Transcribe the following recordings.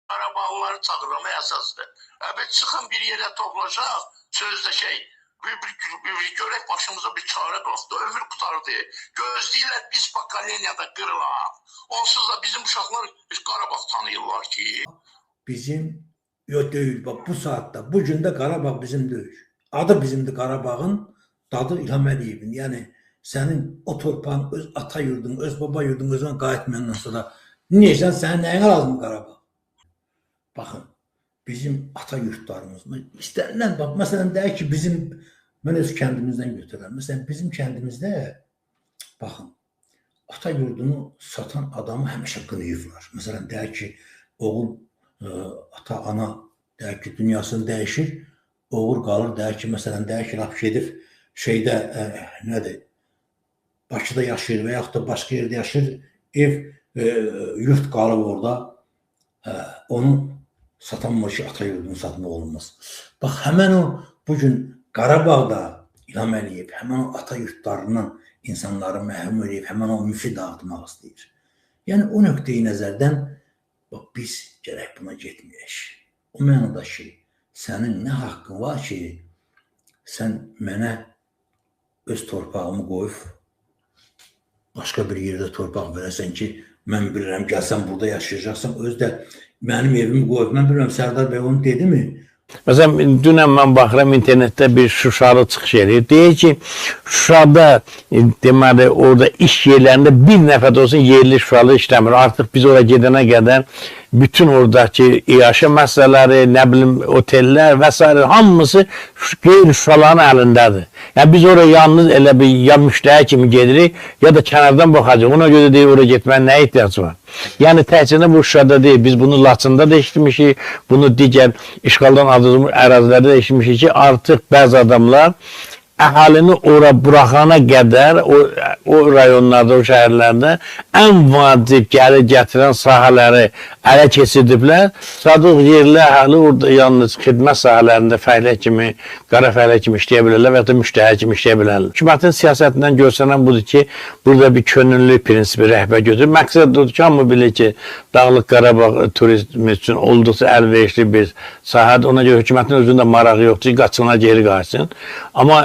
Qarabağlıları çağırma əsasdır. Bir çıxın bir yerə toplaşaq, sözdə bir görək başımıza bir çarə qalxdı, ömür qutardı. Gözləyirlər biz pokoleniyada qırılaq. Onsuz da bizim uşaqlar Qarabağ tanıyırlar ki. Bizim yok değil. Bak bu saatte, bugün de Qarabağ bizim değil. Adı bizimdir Qarabağın, dadı İlham Əliyevin. Yani senin o torpağın, öz ata yurdun, öz baba yurdun, özünə qayıtmayandan sonra neysən, sənin nəyinə lazım Qarabağ? Bakın, bizim ata yurtlarımız, istənilən, bak, məsələn, deyək ki, mən öz kəndimizdən götürürəm. Məsələn, bizim kəndimizdə, bakın, ata yurdunu satan adamı həmişə qınayıblar. Məsələn, deyək ki, oğul, ata, ana, deyək ki, dünyasını dəyişir, oğul qalır, deyək ki, məsələn, deyək ki, laf gedir, nədir, Bakıda yaşayır və yaxud da başqa yerdə yaşayır, yurt qalıb orada, onu satanmır ki, ata yurdunu satmaq olmaz. Bax, həmən o, bugün Qarabağda İlham Əliyev, həmən o ata yurtlarından insanları məhrum edib, həmən o müfi dağıtmaq istəyir. Yəni, o nöqteyi nəzərdən, bax, biz gərək buna getməyək. O mənada ki, sənin nə haqqın var ki, sən mənə öz torpağımı qoyub, başqa bir yerdə torpaq verəsən ki, mən bilirəm, gəlsən burada yaşayacaqsan, özdə mənim evimi qoyub, mən bilirəm, Sərdar bəy onu dedi mi? Məsələn, dünən mən baxıram internetdə bir Şuşalı çıxış edir. Deyir ki, Şuşada, deməli, orada iş yerlərində bir nəfər də olsun yerli Şuşalı işləmir. Artıq biz oraya gedənə qədər bütün oradakı iaşə məsələləri, nə bilim, otellər və s. hamısı qeyri-Şuşaların əlindədir. Yəni, biz oraya yalnız elə bir ya müştəri kimi gedirik, ya da kənardan baxacaq. Ona görə deyir, oraya getməyə nə ehtiyac var? Yəni, təhsildə bu Şuşada deyil. Biz bunu Laçında da eşitmişik, bunu digər işğaldan azadılmış ərazilərdə də eşitmişik ki, artıq bəzi adamlar əhalini ora buraxana qədər o rayonlarda, o şəhərlərdə ən vacib gəlir gətirən sahələri ələ keçirdiblər. Sadıq yerli əhali orada yalnız xidmət sahələrində fəaliyyət kimi, qara fəaliyyət kimi işləyə bilərlər və ya da müştəhər kimi işləyə bilərlər. Hökumətin siyasətindən görsənən budur ki, burada bir könüllü prinsipi rəhbər götürür. Məqsəd odur ki, hamı bilir ki, Dağlıq Qarabağ turizm üçün olduqca əlverişli bir sahədir. Ona görə hökumətin özündə marağı yoxdur ki, qaçqınlar geri qayıtsın. Amma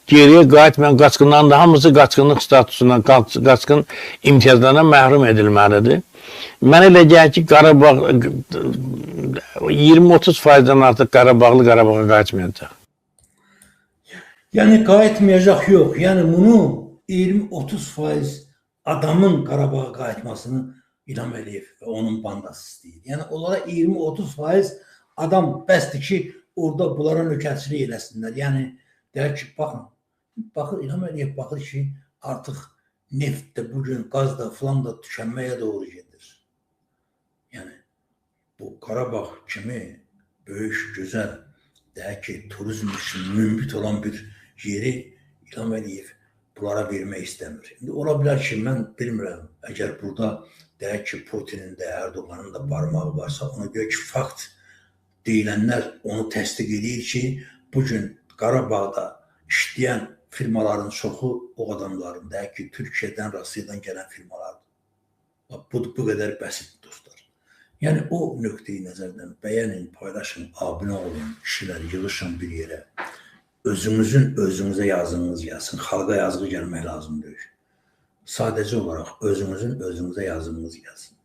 geriyə qayıtmayan qaçqınların da hamısı qaçqınlıq statusundan, qaçqın imtiyazlarına məhrum edilməlidir. Mənə elə gəlir ki, Qarabağ 20-30%-dən artıq Qarabağlı Qarabağa qayıtmayacaq. Yəni, qayıtmayacaq yox. Yəni, bunu 20-30% adamın Qarabağa qayıtmasını İlham Əliyev və onun bandası istəyir. Yəni, onlara 20-30% adam bəsdir ki, orada bunlara nökərçilik eləsinlər. Yəni, deyək ki, baxır, İlham Əliyev baxır ki, artıq neft də bugün, qaz da filan da tükənməyə doğru gedir. Yəni, bu Qarabağ kimi böyük, gözəl, deyək ki, turizm üçün münbit olan bir yeri İlham Əliyev bunlara vermək istəmir. İndi ola bilər ki, mən bilmirəm, əgər burada deyək ki, Putinin də, Erdoğanın da barmağı varsa, ona görə ki, fakt deyilənlər onu təsdiq edir ki, bugün Qarabağda işləyən firmaların çoxu o adamların, deyək ki, Türkiyədən, Rusiyadan gələn firmalardır. Bu qədər bəsitdir, dostlar. Yəni, o nöqteyi nəzərdən bəyənin, paylaşın, abunə olun, kişilər yığışın bir yerə. Özünüzə yazınız yazsın. Xalqa yazığı gəlmək lazım deyil. Sadəcə olaraq özünüzə yazınız yazsın.